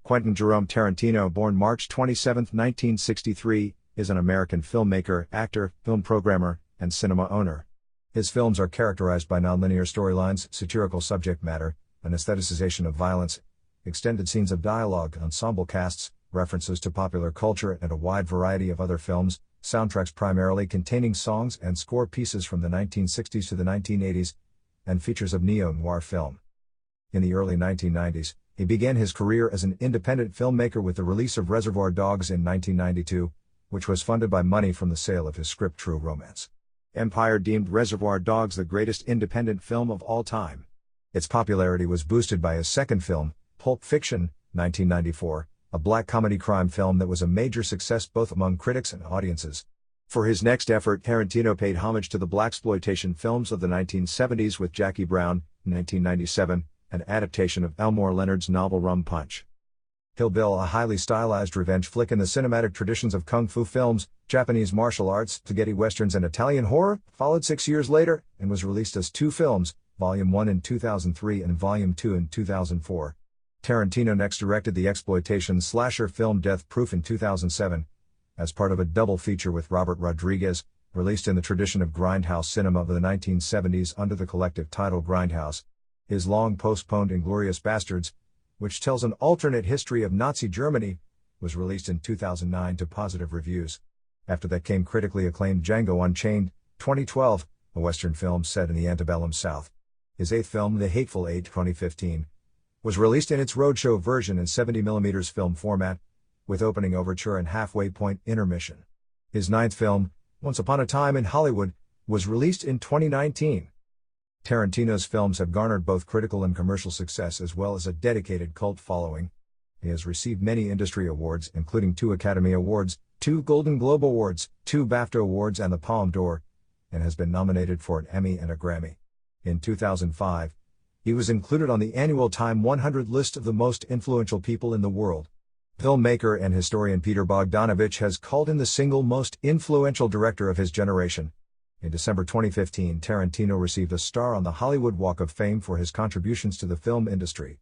Quentin Jerome Tarantino, born March 27, 1963, is an American filmmaker, actor, film programmer, and cinema owner. His films are characterized by nonlinear storylines, satirical subject matter, an aestheticization of violence, extended scenes of dialogue, ensemble casts, references to popular culture and a wide variety of other films, soundtracks primarily containing songs and score pieces from the 1960s to the 1980s, and features of neo-noir film. In the early 1990s, he began his career as an independent filmmaker with the release of Reservoir Dogs in 1992, which was funded by money from the sale of his script True Romance. Empire deemed Reservoir Dogs the greatest independent film of all time. Its popularity was boosted by his second film, Pulp Fiction, 1994, a black comedy crime film that was a major success both among critics and audiences. For his next effort, Tarantino paid homage to the blaxploitation films of the 1970s with Jackie Brown, 1997, an adaptation of Elmore Leonard's novel Rum Punch. Kill Bill, a highly stylized revenge flick in the cinematic traditions of kung fu films, Japanese martial arts, spaghetti westerns and Italian horror, followed 6 years later, and was released as two films, Volume 1 in 2003 and Volume 2 in 2004. Tarantino next directed the exploitation slasher film Death Proof in 2007, as part of a double feature with Robert Rodriguez, released in the tradition of grindhouse cinema of the 1970s under the collective title Grindhouse. His long-postponed Inglourious Basterds, which tells an alternate history of Nazi Germany, was released in 2009 to positive reviews. After that came critically acclaimed Django Unchained, 2012, a Western film set in the antebellum South. His eighth film, The Hateful Eight, 2015, was released in its roadshow version in 70mm film format, with opening overture and halfway point intermission. His ninth film, Once Upon a Time in Hollywood, was released in 2019. Tarantino's films have garnered both critical and commercial success as well as a dedicated cult following. He has received many industry awards, including 2 Academy Awards, 2 Golden Globe Awards, 2 BAFTA Awards and the Palme d'Or, and has been nominated for an Emmy and a Grammy. In 2005, he was included on the annual Time 100 list of the most influential people in the world. Filmmaker and historian Peter Bogdanovich has called him the single most influential director of his generation. In December 2015, Tarantino received a star on the Hollywood Walk of Fame for his contributions to the film industry.